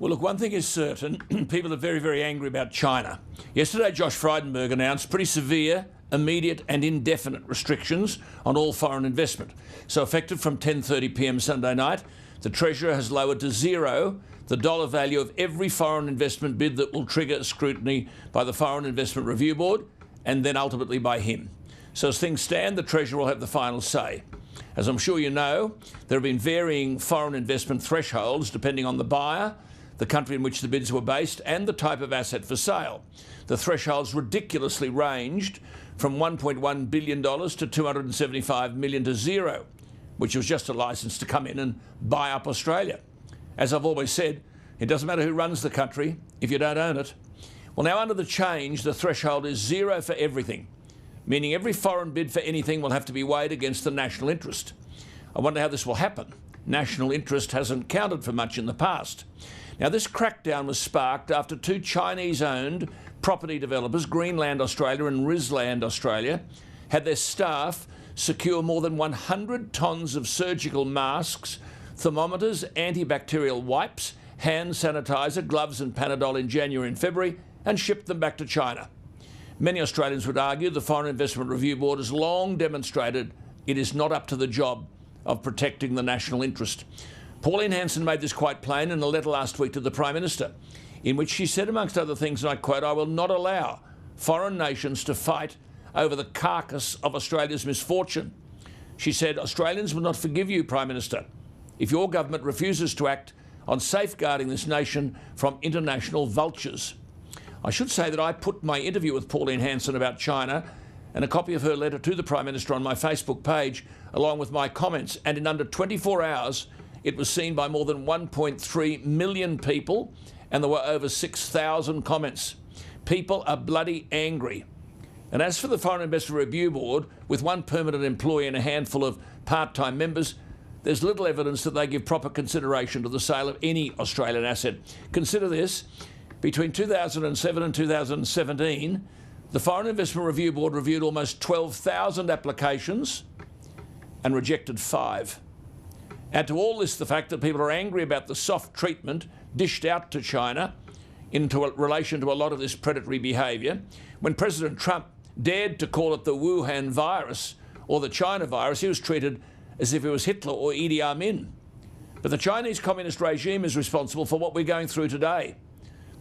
Well, look, one thing is certain. People are very, very angry about China. Yesterday, Josh Frydenberg announced pretty severe, immediate and indefinite restrictions on all foreign investment. So effective from 10:30pm Sunday night, the Treasurer has lowered to zero the dollar value of every foreign investment bid that will trigger scrutiny by the Foreign Investment Review Board and then ultimately by him. So as things stand, the Treasurer will have the final say. As I'm sure you know, there have been varying foreign investment thresholds depending on the buyer, the country in which the bids were based and the type of asset for sale. The thresholds ridiculously ranged from $1.1 billion to $275 million to zero, which was just a licence to come in and buy up Australia. As I've always said, it doesn't matter who runs the country if you don't own it. Well, now under the change, the threshold is zero for everything, meaning every foreign bid for anything will have to be weighed against the national interest. I wonder how this will happen. National interest hasn't counted for much in the past. Now, this crackdown was sparked after two Chinese-owned property developers, Greenland Australia and Risland Australia, had their staff secure more than 100 tonnes of surgical masks, thermometers, antibacterial wipes, hand sanitizer, gloves and Panadol in January and February and shipped them back to China. Many Australians would argue the Foreign Investment Review Board has long demonstrated it is not up to the job of protecting the national interest. Pauline Hanson made this quite plain in a letter last week to the Prime Minister, in which she said, amongst other things, and I quote, "I will not allow foreign nations to fight over the carcass of Australia's misfortune." She said, "Australians will not forgive you, Prime Minister, if your government refuses to act on safeguarding this nation from international vultures." I should say that I put my interview with Pauline Hanson about China and a copy of her letter to the Prime Minister on my Facebook page, along with my comments, and in under 24 hours, it was seen by more than 1.3 million people, and there were over 6,000 comments. People are bloody angry. And as for the Foreign Investment Review Board, with one permanent employee and a handful of part-time members, there's little evidence that they give proper consideration to the sale of any Australian asset. Consider this. Between 2007 and 2017, the Foreign Investment Review Board reviewed almost 12,000 applications and rejected 5. Add to all this the fact that people are angry about the soft treatment dished out to China in relation to a lot of this predatory behaviour. When President Trump dared to call it the Wuhan virus or the China virus, he was treated as if it was Hitler or Idi Amin. But the Chinese communist regime is responsible for what we're going through today.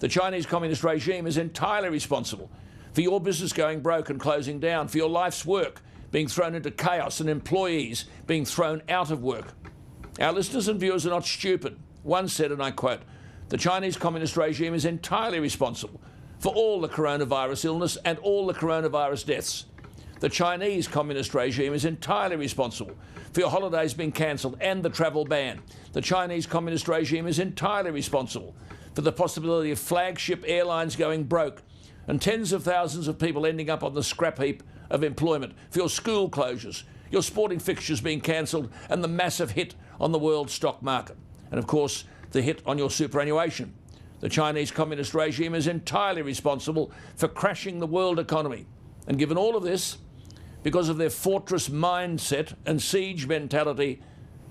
The Chinese communist regime is entirely responsible for your business going broke and closing down, for your life's work being thrown into chaos and employees being thrown out of work. Our listeners and viewers are not stupid. One said, and I quote, "The Chinese communist regime is entirely responsible for all the coronavirus illness and all the coronavirus deaths. The Chinese communist regime is entirely responsible for your holidays being cancelled and the travel ban. The Chinese communist regime is entirely responsible for the possibility of flagship airlines going broke and tens of thousands of people ending up on the scrap heap of employment, for your school closures, your sporting fixtures being cancelled and the massive hit on the world stock market. And of course, the hit on your superannuation. The Chinese communist regime is entirely responsible for crashing the world economy. And given all of this, because of their fortress mindset and siege mentality,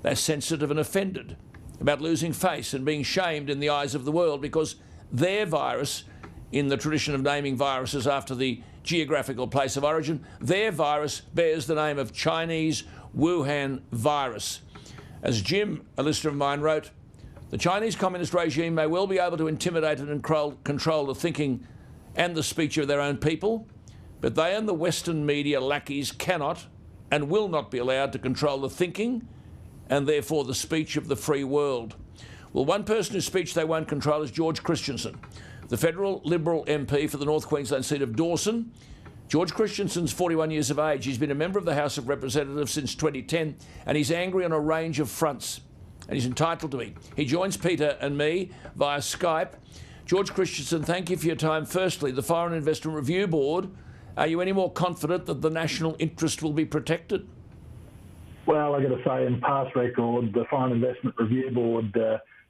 they're sensitive and offended about losing face and being shamed in the eyes of the world because their virus, in the tradition of naming viruses after the geographical place of origin, their virus bears the name of Chinese Wuhan virus. As Jim, a listener of mine, wrote, "The Chinese communist regime may well be able to intimidate and control the thinking and the speech of their own people, but they and the Western media lackeys cannot and will not be allowed to control the thinking and therefore the speech of the free world." Well, one person whose speech they won't control is George Christensen, the federal Liberal MP for the North Queensland seat of Dawson. George Christensen's 41 years of age. He's been a member of the House of Representatives since 2010, and he's angry on a range of fronts, and he's entitled to be. He joins Peter and me via Skype. George Christensen, thank you for your time. Firstly, the Foreign Investment Review Board, are you any more confident that the national interest will be protected? Well, I've got to say, in past record, the Foreign Investment Review Board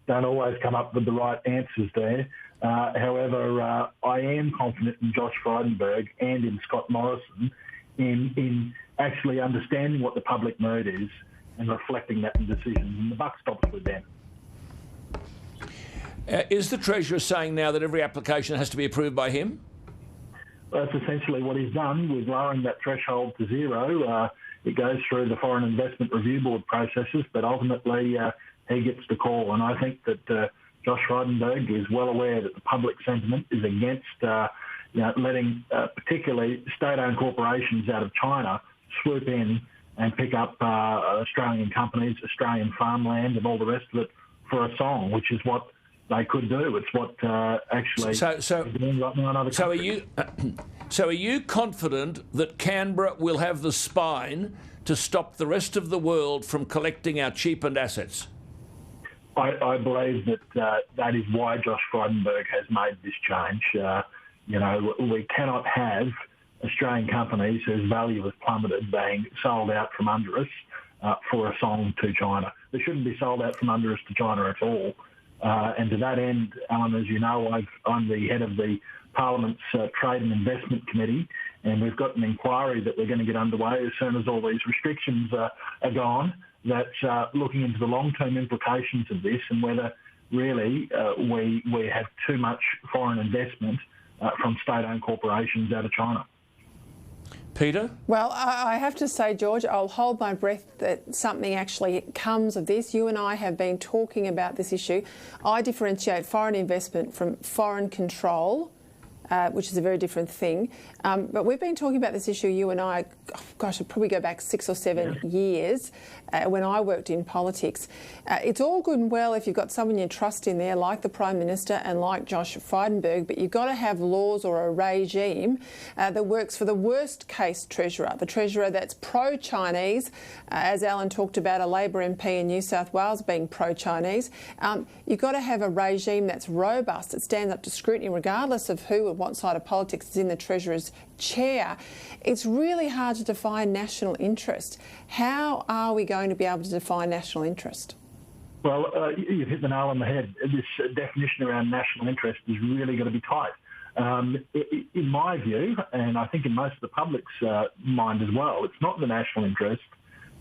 don't always come up with the right answers there. However, I am confident in Josh Frydenberg and in Scott Morrison in actually understanding what the public mood is and reflecting that in decisions, and the buck stops with them. Is the Treasurer saying now that every application has to be approved by him? That's essentially what he's done with lowering that threshold to zero. It goes through the Foreign Investment Review Board processes, but ultimately he gets the call. And I think that Josh Frydenberg is well aware that the public sentiment is against letting particularly state-owned corporations out of China swoop in and pick up Australian companies, Australian farmland and all the rest of it for a song, which is what they could do. It's what actually is doing right now in other countries. So are you confident that Canberra will have the spine to stop the rest of the world from collecting our cheapened assets? I believe that that is why Josh Frydenberg has made this change. We cannot have Australian companies whose value has plummeted being sold out from under us for a song to China. They shouldn't be sold out from under us to China at all. And to that end, Alan, as you know, I'm the head of the Parliament's Trade and Investment Committee, and we've got an inquiry that we're going to get underway as soon as all these restrictions are gone, that's looking into the long-term implications of this and whether really we have too much foreign investment from state-owned corporations out of China. Peter? Well, I have to say, George, I'll hold my breath that something actually comes of this. You and I have been talking about this issue. I differentiate foreign investment from foreign control, which is a very different thing. But we've been talking about this issue, you and I, gosh, I'd probably go back 6 or 7 years when I worked in politics. It's all good and well if you've got someone you trust in there, like the Prime Minister and like Josh Frydenberg, but you've got to have laws or a regime that works for the worst case Treasurer, the Treasurer that's pro-Chinese, as Alan talked about, a Labor MP in New South Wales being pro-Chinese. You've got to have a regime that's robust, that stands up to scrutiny regardless of who and what side of politics is in the Treasurer's chair. It's really hard to define national interest. How are we going to be able to define national interest? Well, you've hit the nail on the head. This definition around national interest is really going to be tight. In my view, and I think in most of the public's mind as well, it's not the national interest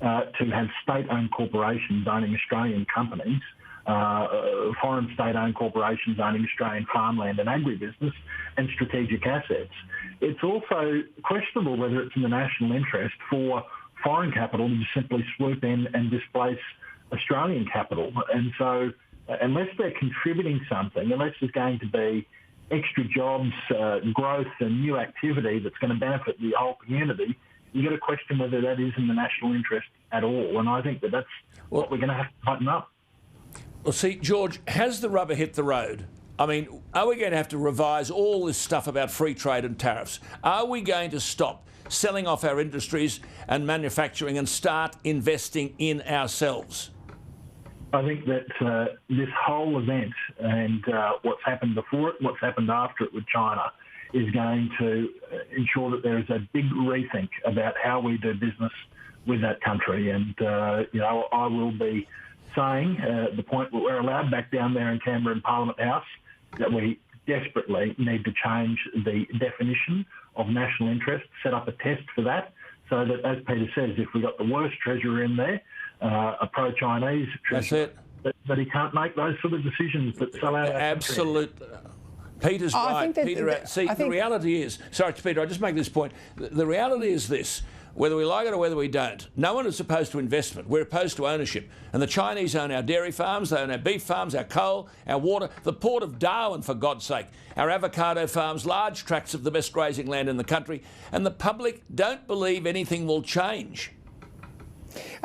to have state-owned corporations owning Australian companies, foreign state-owned corporations owning Australian farmland and agribusiness and strategic assets. It's also questionable whether it's in the national interest for foreign capital to simply swoop in and displace Australian capital. And so unless they're contributing something, unless there's going to be extra jobs, growth and new activity that's going to benefit the whole community, you've got to question whether that is in the national interest at all. And I think that that's what we're going to have to tighten up. Well, see, George, has the rubber hit the road? I mean, are we going to have to revise all this stuff about free trade and tariffs? Are we going to stop selling off our industries and manufacturing and start investing in ourselves? I think that this whole event and what's happened before it, what's happened after it with China, is going to ensure that there is a big rethink about how we do business with that country. And, I will be saying the point where we're allowed back down there in Canberra in Parliament House that we desperately need to change the definition of national interest, set up a test for that, so that, as Peter says, if we've got the worst Treasurer in there, a pro-Chinese Treasurer, that he can't make those sort of decisions that sell out our Absolutely. Peter's right. The reality is, sorry, Peter, I just make this point. The reality is this. Whether we like it or whether we don't, no one is opposed to investment. We're opposed to ownership. And the Chinese own our dairy farms, they own our beef farms, our coal, our water, the port of Darwin, for God's sake, our avocado farms, large tracts of the best grazing land in the country. And the public don't believe anything will change.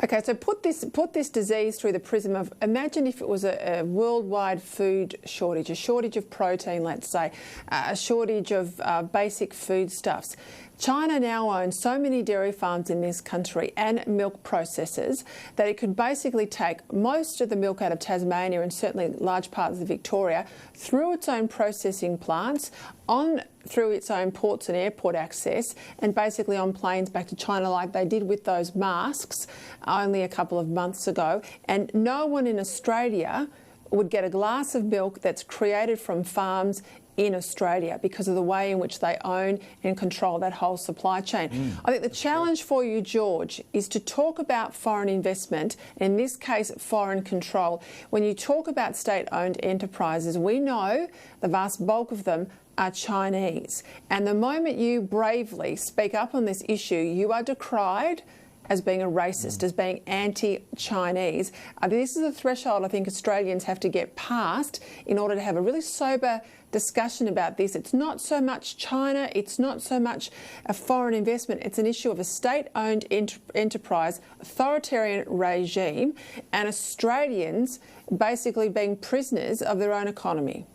Okay, so put this disease through the prism of, imagine if it was a worldwide food shortage, a shortage of protein, let's say, a shortage of basic foodstuffs. China now owns so many dairy farms in this country and milk processors that it could basically take most of the milk out of Tasmania and certainly large parts of Victoria through its own processing plants, through its own ports and airport access, and basically on planes back to China like they did with those masks only a couple of months ago. And no one in Australia would get a glass of milk that's created from farms in Australia because of the way in which they own and control that whole supply chain. I think the challenge for you, George, is to talk about foreign investment, in this case foreign control. When you talk about state-owned enterprises, we know the vast bulk of them are Chinese. And the moment you bravely speak up on this issue, you are decried as being a racist, as being anti-Chinese. This is a threshold I think Australians have to get past in order to have a really sober discussion about this. It's not so much China, it's not so much a foreign investment, it's an issue of a state-owned enterprise, authoritarian regime, and Australians basically being prisoners of their own economy.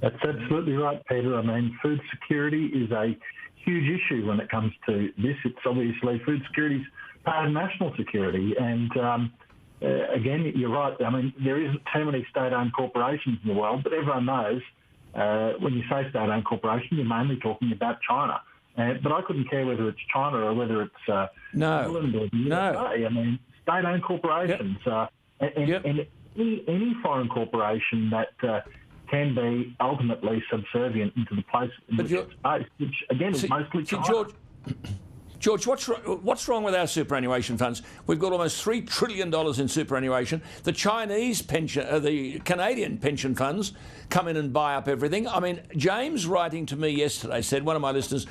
That's absolutely right, Peter. I mean, food security is a huge issue when it comes to this. It's obviously food security's part of national security. And again, you're right. I mean, there isn't too many state-owned corporations in the world, but everyone knows when you say state-owned corporation, you're mainly talking about China. But I couldn't care whether it's China or whether it's England or the USA. I mean, state-owned corporations. And any foreign corporation that can be ultimately subservient into the place in which it's based, which again is mostly China. George, what's wrong with our superannuation funds? We've got almost $3 trillion in superannuation. The Chinese pension, the Canadian pension funds come in and buy up everything. I mean, James, writing to me yesterday, said, one of my listeners,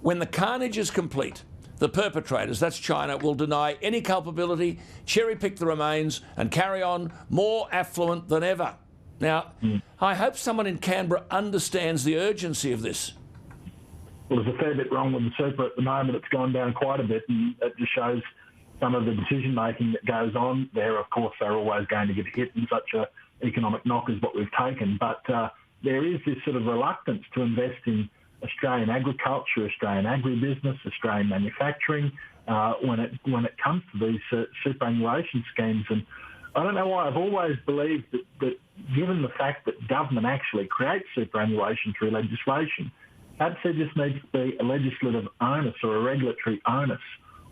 when the carnage is complete, the perpetrators, that's China, will deny any culpability, cherry-pick the remains and carry on more affluent than ever. Now, I hope someone in Canberra understands the urgency of this. Well, there's a fair bit wrong with the super at the moment. It's gone down quite a bit, and it just shows some of the decision-making that goes on there. Of course, they're always going to get hit in such an economic knock as what we've taken, but there is this sort of reluctance to invest in Australian agriculture, Australian agribusiness, Australian manufacturing when it comes to these superannuation schemes. And I don't know why. I've always believed that given the fact that government actually creates superannuation through legislation, perhaps there just needs to be a legislative onus or a regulatory onus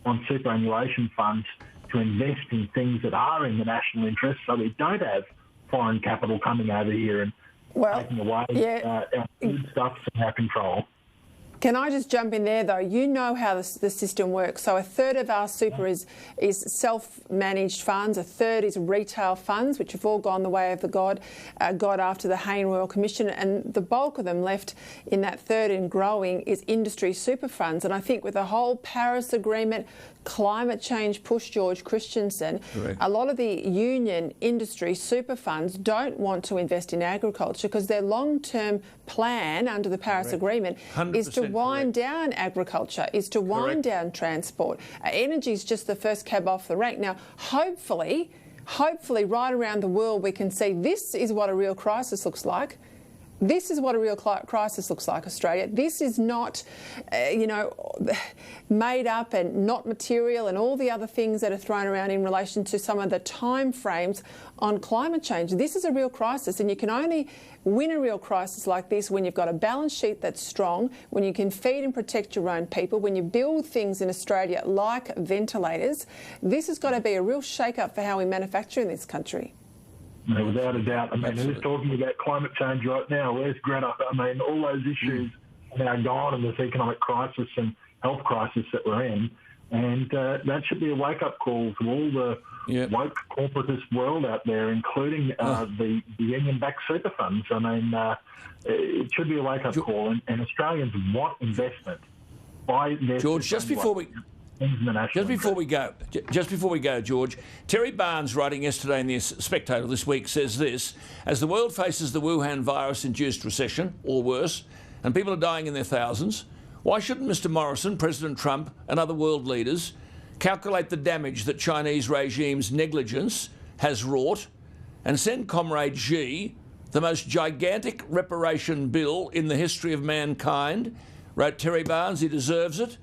on superannuation funds to invest in things that are in the national interest so we don't have foreign capital coming over here and taking away our food stuff from our control. Can I just jump in there, though? You know how the system works. So a third of our super is self-managed funds, a third is retail funds, which have all gone the way of the God after the Hayne Royal Commission, and the bulk of them left in that third and growing is industry super funds. And I think with the whole Paris Agreement, climate change push, George Christensen, a lot of the union industry super funds don't want to invest in agriculture because their long-term plan under the Paris Agreement is to wind down agriculture, is to wind down transport. Energy is just the first cab off the rank. Now, hopefully right around the world we can see this is what a real crisis looks like. This is what a real crisis looks like, Australia. This is not, made up and not material and all the other things that are thrown around in relation to some of the time frames on climate change. This is a real crisis, and you can only win a real crisis like this when you've got a balance sheet that's strong, when you can feed and protect your own people, when you build things in Australia like ventilators. This has got to be a real shake-up for how we manufacture in this country. No, without a doubt. I mean, who's talking about climate change right now? Where's Greta? I mean, all those issues are now gone in this economic crisis and health crisis that we're in. And that should be a wake-up call to all the woke corporatist world out there, including the union-backed super funds. I mean, it should be a wake-up call. And Australians want investment by their... George, just before we go, George, Terry Barnes, writing yesterday in the Spectator this week, says this: as the world faces the Wuhan virus-induced recession, or worse, and people are dying in their thousands, why shouldn't Mr Morrison, President Trump and other world leaders calculate the damage that Chinese regime's negligence has wrought and send Comrade Xi the most gigantic reparation bill in the history of mankind? Wrote Terry Barnes, he deserves it,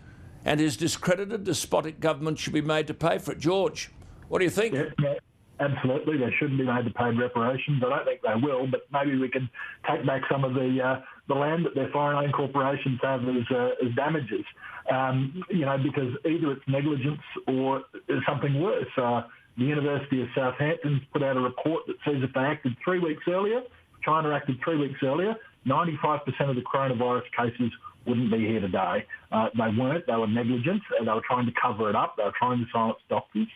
and his discredited, despotic government should be made to pay for it. George, what do you think? Yeah, absolutely. They shouldn't be made to pay reparations. I don't think they will, but maybe we can take back some of the land that their foreign-owned corporations have as damages, because either it's negligence or something worse. the University of Southampton's put out a report that says if they acted 3 weeks earlier, China acted 3 weeks earlier, 95% of the coronavirus cases wouldn't be here today. They weren't. They were negligent. They were trying to cover it up. They were trying to silence doctors.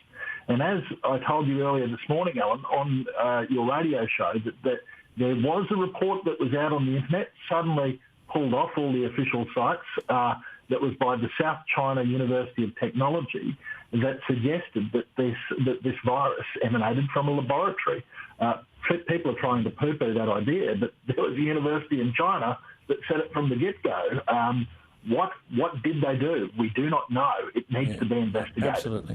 And as I told you earlier this morning, Alan, on your radio show, that there was a report that was out on the internet, suddenly pulled off all the official sites, that was by the South China University of Technology, that suggested that this virus emanated from a laboratory. People are trying to poo-poo that idea, but there was a university in China that said it from the get-go. What did they do? We do not know. It needs to be investigated. Absolutely.